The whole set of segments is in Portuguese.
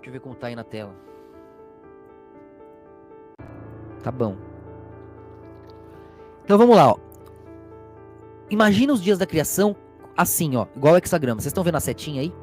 Deixa eu ver como tá aí na tela. Tá bom. Então vamos lá, ó. Imagina os dias da criação assim, ó, igual o hexagrama. Vocês estão vendo a setinha aí?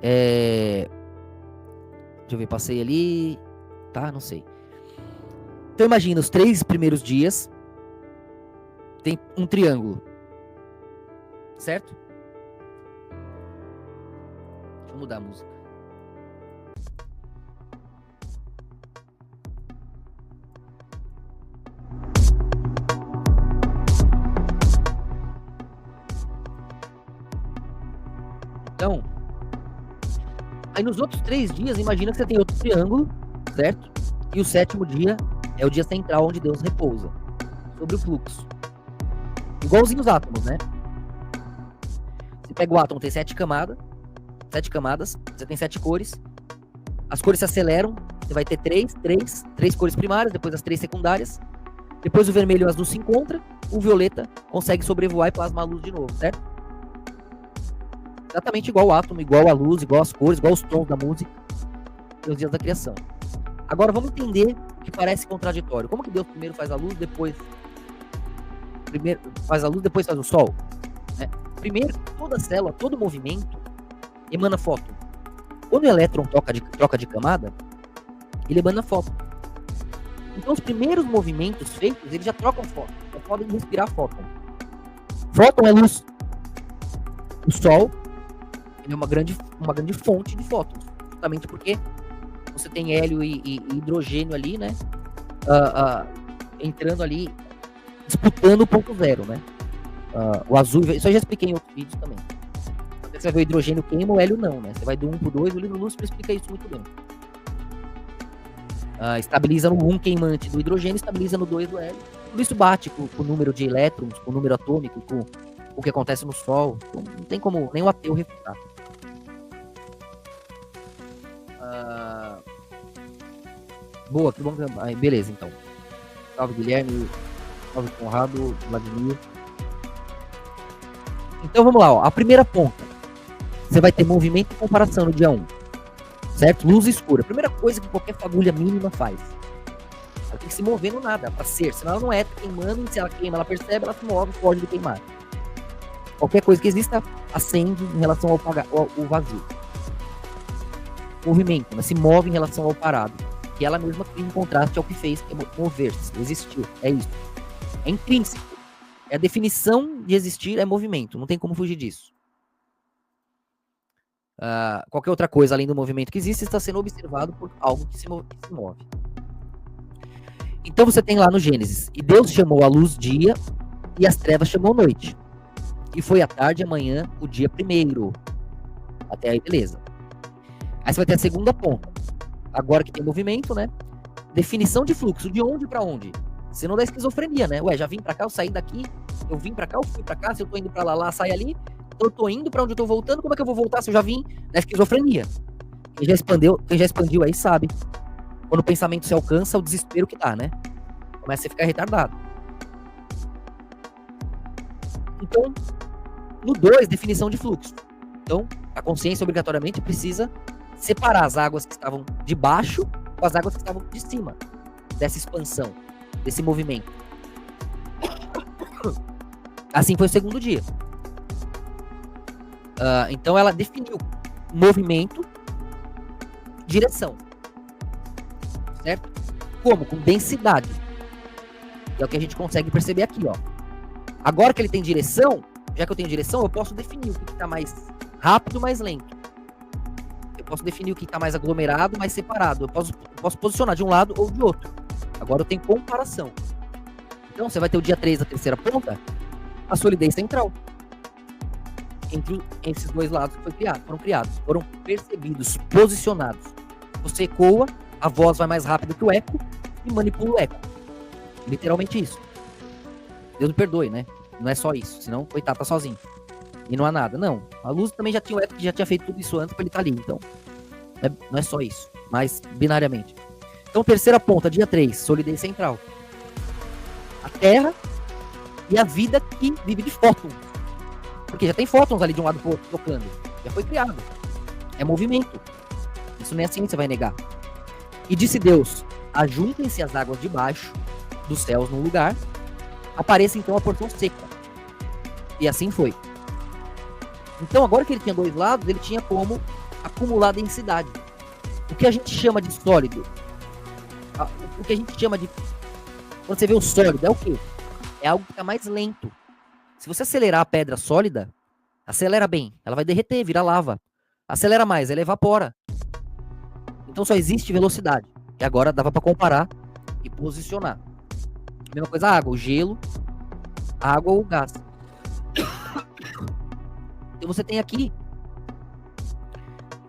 Deixa eu ver, passei ali. Tá, não sei. Então imagina os 3 primeiros dias. Tem um triângulo. Certo? Deixa eu mudar a música. Então, aí nos outros 3 dias, imagina que você tem outro triângulo, certo? E o 7º dia é o dia central onde Deus repousa sobre o fluxo. Igualzinho os átomos, né? Você pega o átomo, tem 7 camadas, você tem 7 cores. As cores se aceleram, você vai ter 3 cores primárias, depois as 3 secundárias. Depois o vermelho e o azul se encontram, o violeta consegue sobrevoar e plasmar a luz de novo, certo? Exatamente igual o átomo, igual a luz, igual as cores, igual os tons da música e os dias da criação. Agora vamos entender o que parece contraditório. Como que Deus primeiro faz a luz, depois faz o sol? Né? Primeiro, toda célula, todo movimento emana fóton. Quando o elétron troca de camada, ele emana fóton. Então os primeiros movimentos feitos, eles já trocam fóton. Já podem respirar fóton. Fóton é luz. O sol é uma grande fonte de fótons, justamente porque você tem hélio e hidrogênio ali, né? Entrando ali, disputando o ponto zero, né? O azul, isso eu já expliquei em outros vídeos também. Você vai ver o hidrogênio queima, o hélio não, né? Você vai do 1 pro 2, o livro Lúcifer explica isso muito bem. Estabiliza no 1 queimante do hidrogênio, estabiliza no 2 do hélio. Tudo isso bate com o número de elétrons, com o número atômico, com o que acontece no Sol. Então, não tem como nem o ateu refutar. Boa, que bom que... beleza, então. Salve, Guilherme. Salve, Conrado, Vladimir. Então, vamos lá, ó. A primeira ponta. Você vai ter movimento e comparação no dia 1. Certo? Luz escura. A primeira coisa que qualquer fagulha mínima faz. Ela tem que se mover no nada, pra ser. Senão ela não é queimando, e se ela queima, ela percebe, ela se move, foge do queimar. Qualquer coisa que exista, acende em relação ao vazio. Movimento, mas se move em relação ao parado. Que ela mesma cria em contraste ao que fez, que é mover-se, existiu. É isso. É intrínseco. É a definição de existir, é movimento. Não tem como fugir disso. Qualquer outra coisa além do movimento que existe está sendo observado por algo que se move. Então você tem lá no Gênesis: e Deus chamou a luz dia e as trevas chamou noite. E foi a tarde e amanhã o dia primeiro. Até aí, beleza. Aí você vai ter a segunda ponta. Agora que tem movimento, né? Definição de fluxo. De onde para onde? Você não dá esquizofrenia, né? Ué, já vim para cá, eu saí daqui, eu vim para cá, eu fui para cá, se eu tô indo para lá, sai ali. Eu tô indo para onde eu tô voltando, como é que eu vou voltar se eu já vim na esquizofrenia? Quem já expandiu aí sabe. Quando o pensamento se alcança, o desespero que dá, né? Começa a ficar retardado. Então, no 2, definição de fluxo. Então, a consciência obrigatoriamente precisa separar as águas que estavam de baixo com as águas que estavam de cima dessa expansão, desse movimento. Assim foi o segundo dia. Então ela definiu movimento, direção. Certo? Como? Com densidade. Que é o que a gente consegue perceber aqui, ó. Agora que ele tem direção, já que eu tenho direção, eu posso definir o que está mais rápido, mais lento. Eu posso definir o que está mais aglomerado, mais separado. Eu posso posicionar de um lado ou de outro. Agora eu tenho comparação. Então você vai ter o dia 3 da terceira ponta, a solidez central. Entre esses dois lados que foram percebidos, posicionados. Você ecoa, a voz vai mais rápido que o eco e manipula o eco. Literalmente isso. Deus me perdoe, né? Não é só isso, senão, coitado, tá sozinho. E não há nada. Não, a luz também já tinha o eco que já tinha feito tudo isso antes pra ele estar ali. Então, não é só isso, mas binariamente. Então, terceira ponta, dia 3, solidez central. A Terra e a vida que vive de fótons. Porque já tem fótons ali de um lado pro outro tocando. Já foi criado. É movimento. Isso nem a ciência vai negar. E disse Deus, ajuntem-se as águas de baixo dos céus num lugar, apareça então a porção seca. E assim foi. Então, agora que ele tinha dois lados, ele tinha como acumular densidade. O que a gente chama de sólido, o que a gente chama de... Quando você vê o sólido, é o quê? É algo que está mais lento. Se você acelerar a pedra sólida, acelera bem, ela vai derreter, vira lava. Acelera mais, ela evapora. Então só existe velocidade. E agora dava para comparar e posicionar. Mesma coisa a água, o gelo, a água ou o gás. Então você tem aqui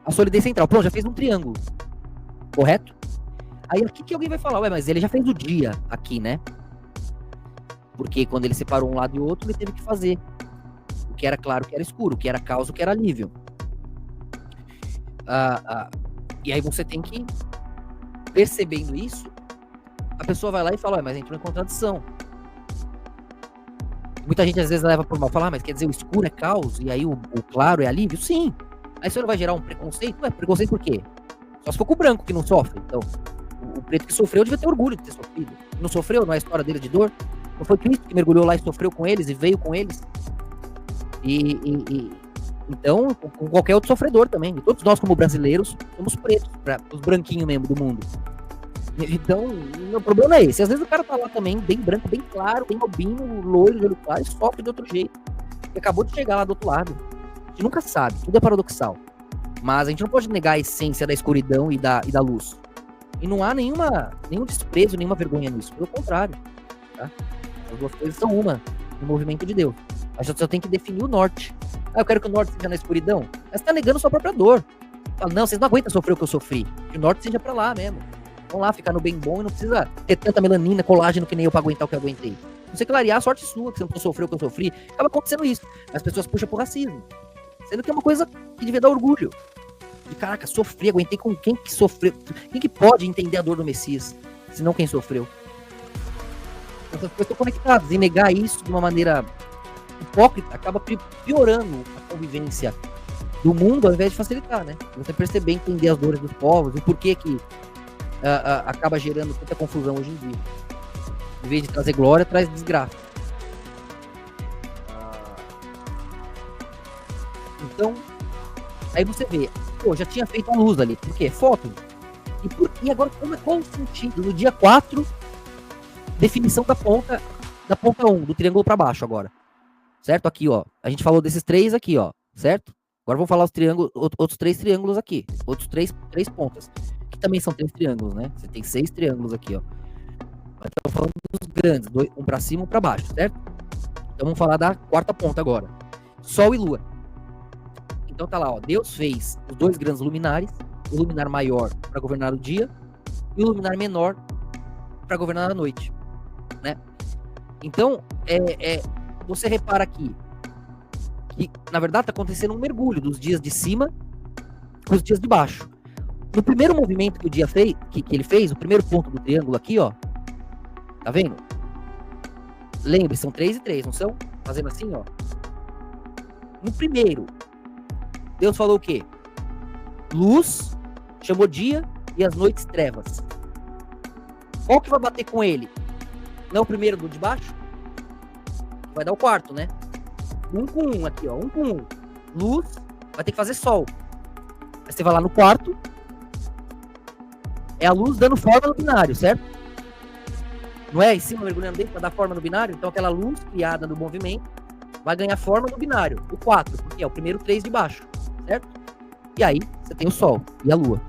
a solidez central. Pronto, já fez um triângulo. Correto? Aí aqui que alguém vai falar, ué, mas ele já fez o dia aqui, né? Porque quando ele separou um lado e outro, ele teve que fazer o que era claro, o que era escuro, o que era caos, o que era alívio. E aí você tem que, percebendo isso, a pessoa vai lá e fala, mas entrou em contradição. Muita gente às vezes leva por mal, fala, mas quer dizer o escuro é caos e aí o claro é alívio? Sim. Aí isso não vai gerar um preconceito? Ué, preconceito por quê? Só se for com o branco que não sofre. Então, o preto que sofreu devia ter orgulho de ter sofrido. Não sofreu, não é a história dele de dor. Não foi Cristo que mergulhou lá e sofreu com eles e veio com eles. Então, com qualquer outro sofredor também. E todos nós, como brasileiros, somos pretos, os branquinhos mesmo do mundo. Então, o problema é esse. Às vezes o cara tá lá também, bem branco, bem claro, bem albino, loiro, de olho claro, e sofre de outro jeito. E acabou de chegar lá do outro lado. A gente nunca sabe, tudo é paradoxal. Mas a gente não pode negar a essência da escuridão e da luz. E não há nenhum desprezo, nenhuma vergonha nisso. Pelo contrário. Tá? As duas coisas são uma, no movimento de Deus. A gente só tem que definir o norte. Eu quero que o norte seja na escuridão. Mas você tá negando sua própria dor. Fala, não, vocês não aguentam sofrer o que eu sofri. Que o norte seja pra lá mesmo. Vamos lá, ficar no bem bom e não precisa ter tanta melanina, colágeno que nem eu pra aguentar o que eu aguentei. Você clarear a sorte sua, que você não sofreu o que eu sofri. Acaba acontecendo isso. As pessoas puxam pro racismo. Sendo que é uma coisa que devia dar orgulho. De caraca, sofri, aguentei com quem que sofreu. Quem que pode entender a dor do Messias? Se não quem sofreu. Essas coisas estão conectadas. E negar isso de uma maneira hipócrita acaba piorando a convivência do mundo ao invés de facilitar, né? Você perceber, entender as dores dos povos, o porquê que acaba gerando tanta confusão hoje em dia. Em vez de trazer glória, traz desgraça. Então, aí você vê, pô, já tinha feito a luz ali. Por quê? Foto. E agora, qual o sentido? No dia 4, definição da ponta 1, do triângulo para baixo agora. Certo? Aqui, ó. A gente falou desses 3 aqui, ó. Certo? Agora vamos falar os triângulos, outros 3 triângulos aqui. Outros 3 pontas. Que também são 3 triângulos, né? Você tem 6 triângulos aqui, ó. Mas estamos falando dos grandes, um para cima e um para baixo, certo? Então vamos falar da quarta ponta agora. Sol e Lua. Então tá lá, ó. Deus fez os 2 grandes luminares, o luminar maior para governar o dia e o luminar menor para governar a noite, né? Então, você repara aqui que, na verdade, tá acontecendo um mergulho dos dias de cima com os dias de baixo. No primeiro movimento que o dia fez, que ele fez, o primeiro ponto do triângulo aqui, ó, tá vendo? Lembre, são 3 e 3, não são? Fazendo assim, ó. No primeiro, Deus falou o quê? Luz, chamou dia, e as noites trevas. Qual que vai bater com ele? Não é o primeiro do de baixo? Vai dar o quarto, né? 1 com 1 aqui, ó. 1 com 1. Luz, vai ter que fazer sol. Aí você vai lá no quarto. É a luz dando forma no binário, certo? Não é em cima mergulhando dentro para dar forma no binário? Então aquela luz criada no movimento vai ganhar forma no binário. O 4, porque é o primeiro 3 de baixo, certo? E aí você tem o sol e a lua.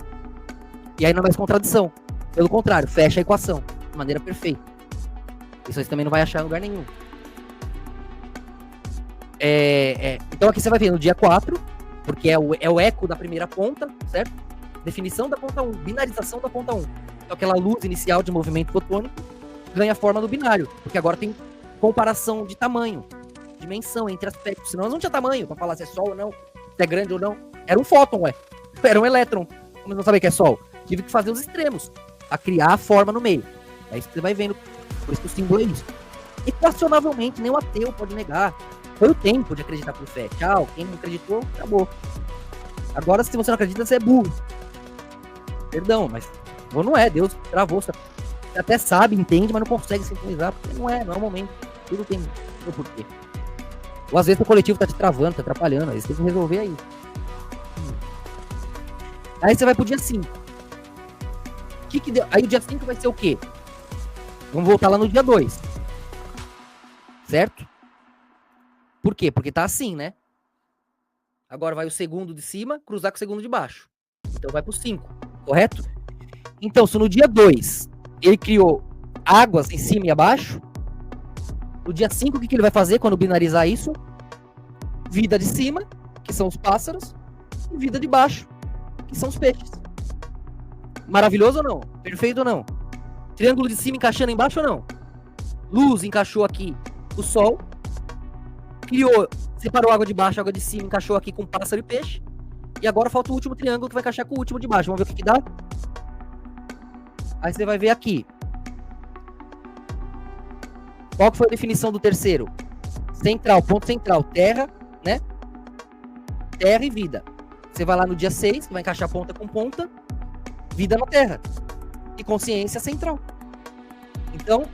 E aí não é mais contradição. Pelo contrário, fecha a equação de maneira perfeita. Isso aí você também não vai achar em lugar nenhum. Então aqui você vai ver no dia 4, porque é o eco da primeira ponta, certo? Definição da ponta 1, binarização da ponta 1. Então aquela luz inicial de movimento fotônico ganha forma no binário, porque agora tem comparação de tamanho, dimensão entre aspectos. Senão não tinha tamanho para falar se é Sol ou não, se é grande ou não. Era um fóton, era um elétron. Como não saber que é Sol? Tive que fazer os extremos, a criar a forma no meio. É isso que você vai vendo, por isso que o símbolo é isso. Equacionavelmente, nem o ateu pode negar. Foi o tempo de acreditar por fé. Tchau, quem não acreditou, acabou. Agora, se você não acredita, você é burro. Perdão, mas não é. Deus travou. Você até sabe, entende, mas não consegue sintonizar, porque não é o momento. Tudo tem o porquê. Ou às vezes o coletivo tá te travando, tá atrapalhando. Aí você tem que resolver aí. Aí você vai pro dia 5. Que deu? Aí o dia 5 vai ser o quê? Vamos voltar lá no dia 2. Certo? Por quê? Porque tá assim, né? Agora vai o segundo de cima cruzar com o segundo de baixo. Então vai pro 5, correto? Então, se no dia 2 ele criou águas em cima e abaixo, no dia 5 o que ele vai fazer quando binarizar isso? Vida de cima, que são os pássaros, e vida de baixo, que são os peixes. Maravilhoso ou não? Perfeito ou não? Triângulo de cima encaixando embaixo ou não? Luz encaixou aqui o sol, criou, separou água de baixo, água de cima, encaixou aqui com pássaro e peixe, e agora falta o último triângulo que vai encaixar com o último de baixo. Vamos ver o que dá? Aí você vai ver aqui. Qual que foi a definição do terceiro? Central, ponto central, terra, né? Terra e vida. Você vai lá no dia 6, que vai encaixar ponta com ponta, vida na terra. E consciência central. Então,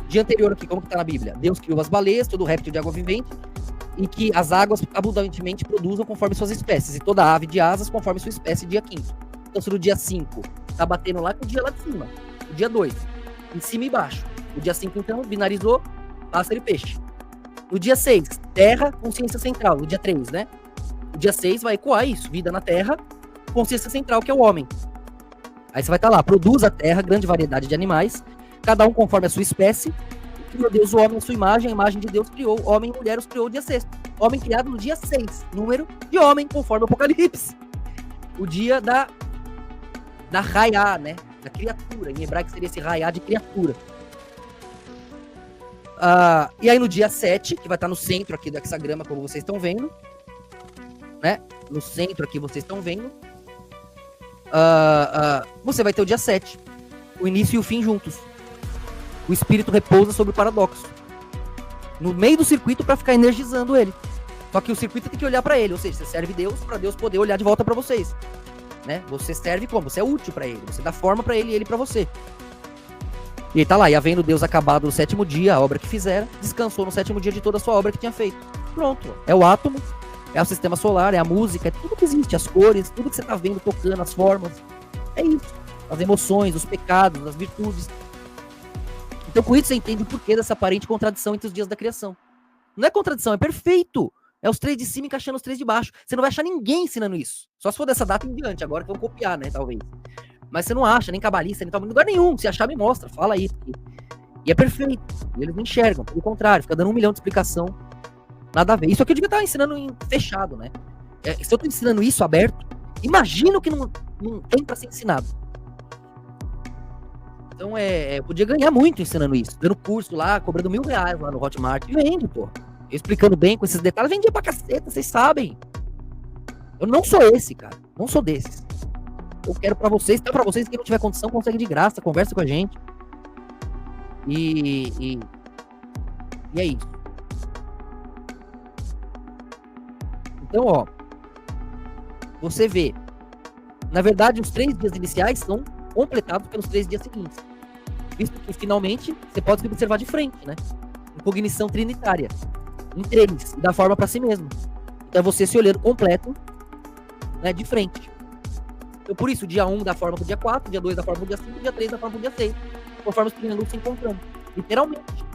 dia anterior aqui, como que tá na Bíblia? Deus criou as baleias, todo réptil de água vivente, e que as águas abundantemente produzam conforme suas espécies, e toda ave de asas conforme sua espécie, dia 5. Então, se no dia 5 tá batendo lá com o dia lá de cima, o dia 2, em cima e baixo. O dia 5, então, binarizou pássaro e peixe. No dia 6, terra, consciência central. No dia 3, né? O dia 6 vai ecoar isso, vida na terra, consciência central, que é o homem. Aí você vai estar lá, produz a terra, grande variedade de animais, cada um conforme a sua espécie, criou Deus o homem à sua imagem, a imagem de Deus criou, homem e mulher os criou no dia 6. Homem criado no dia 6, número de homem, conforme o Apocalipse. O dia da raiá, né? Da criatura, em hebraico seria esse raiá de criatura. E aí no dia 7, que vai estar no centro aqui do hexagrama, como vocês estão vendo, né? No centro aqui vocês estão vendo, você vai ter o dia 7, o início e o fim juntos. O espírito repousa sobre o paradoxo, no meio do circuito, para ficar energizando ele. Só que o circuito tem que olhar para ele, ou seja, você serve Deus para Deus poder olhar de volta para vocês, né? Você serve como? Você é útil para ele, você dá forma para ele e ele para você. E ele tá lá, e havendo Deus acabado no 7º dia a obra que fizera, descansou no 7º dia de toda a sua obra que tinha feito. Pronto, é o átomo, é o sistema solar, é a música, é tudo que existe, as cores, tudo que você tá vendo, tocando, as formas. É isso, as emoções, os pecados, as virtudes. Então com isso você entende o porquê dessa aparente contradição entre os dias da criação. Não é contradição, é perfeito. É os 3 de cima encaixando os 3 de baixo. Você não vai achar ninguém ensinando isso. Só se for dessa data em diante, agora que vão copiar, né, talvez. Mas você não acha, nem cabalista, nem tal, em lugar nenhum. Se achar, me mostra, fala aí. E é perfeito. E eles não enxergam, pelo contrário, fica dando 1 milhão de explicação. Nada a ver. Isso aqui eu devia estar ensinando em fechado, né? Se eu tô ensinando isso aberto, imagino que não tem pra ser ensinado. Então eu podia ganhar muito ensinando isso. Dando curso lá, cobrando R$1.000 lá no Hotmart. E vende, pô. Eu explicando bem com esses detalhes, vendia pra caceta, vocês sabem. Eu não sou esse, cara. Não sou desses. Eu quero pra vocês, tá pra vocês, quem não tiver condição, consegue de graça, conversa com a gente. E é isso. Então, ó, você vê, na verdade, os 3 dias iniciais são completados pelos 3 dias seguintes. Visto que, finalmente, você pode se observar de frente, né? Em cognição trinitária. Em 3, e dá forma pra si mesmo. Então, é você se olhando completo, né, de frente. Então, por isso, o dia 1 dá forma pro dia 4, dia 2 dá forma pro dia 5, dia 3 dá forma pro dia 6. Conforme os triângulos se encontrando. Literalmente.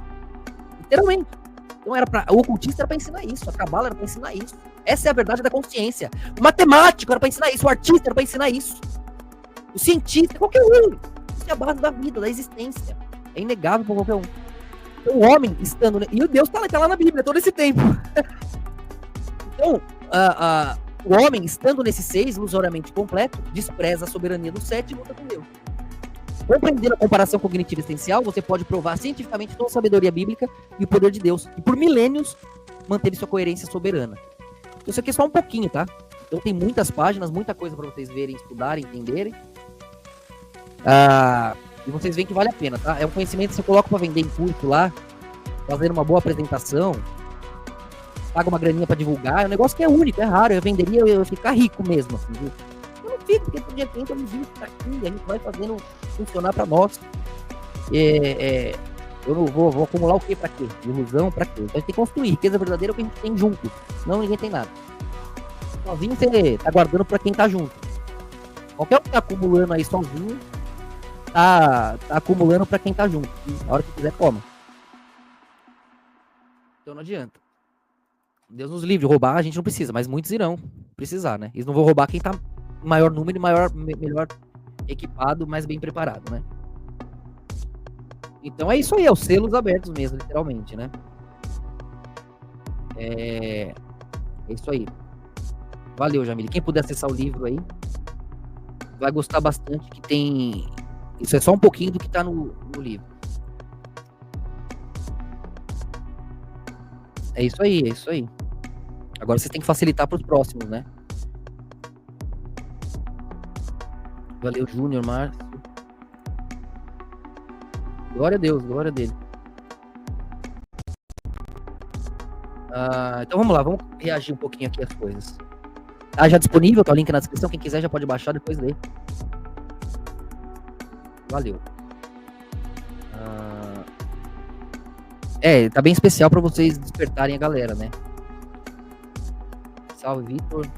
Literalmente. Então, o ocultista era pra ensinar isso, a cabala era pra ensinar isso. Essa é a verdade da consciência. O matemático era pra ensinar isso, o artista era pra ensinar isso. O cientista, qualquer um. Isso é a base da vida, da existência. É inegável pra qualquer um. Então, o homem estando... E o Deus tá lá na Bíblia todo esse tempo. Então, o homem, estando nesse 6, ilusoriamente completo, despreza a soberania do 7 e luta com Deus. Compreendendo a comparação cognitiva existencial, você pode provar cientificamente toda a sabedoria bíblica e o poder de Deus. E por milênios, manter sua coerência soberana. Então, isso aqui é só um pouquinho, tá? Então tem muitas páginas, muita coisa para vocês verem, estudarem, entenderem. E vocês veem que vale a pena, tá? É um conhecimento que você coloca para vender em curso lá, fazendo uma boa apresentação. paga uma graninha pra divulgar, é um negócio que é único, é raro, eu venderia, eu ia ficar rico mesmo, assim, viu? Eu não fico, porque todo dia que entra, eu me tá aqui, a gente vai fazendo funcionar pra nós. Eu não vou acumular o quê pra quê? Ilusão pra quê? Então a gente tem que construir. Riqueza verdadeira é o que a gente tem junto. Não, ninguém tem nada. Sozinho você tá guardando pra quem tá junto. Qualquer um que tá acumulando aí sozinho, tá acumulando pra quem tá junto. E a hora que quiser, toma. Então não adianta. Deus nos livre, roubar a gente não precisa, mas muitos irão precisar, né? Eles não vão roubar quem tá em maior número e melhor equipado, mais bem preparado, né? Então é isso aí, é os selos abertos mesmo, literalmente, né? É isso aí. Valeu, Jamile. Quem puder acessar o livro aí, vai gostar bastante, que tem... Isso é só um pouquinho do que tá no livro. É isso aí, é isso aí. Agora vocês têm que facilitar para os próximos, né? Valeu, Júnior, Márcio. Glória a Deus, glória a dele. Então vamos lá, vamos reagir um pouquinho aqui às coisas. Tá já disponível, tá o link na descrição, quem quiser já pode baixar, depois ler. Valeu. Tá bem especial para vocês despertarem a galera, né? Salve, Vitor.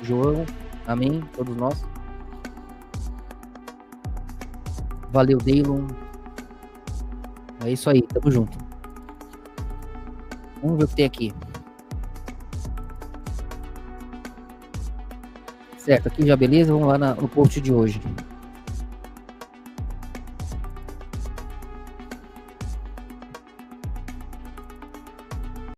João, amém, todos nós. Valeu, Deilon. É isso aí, tamo junto. Vamos ver o que tem aqui. Certo, aqui já beleza, vamos lá no post de hoje.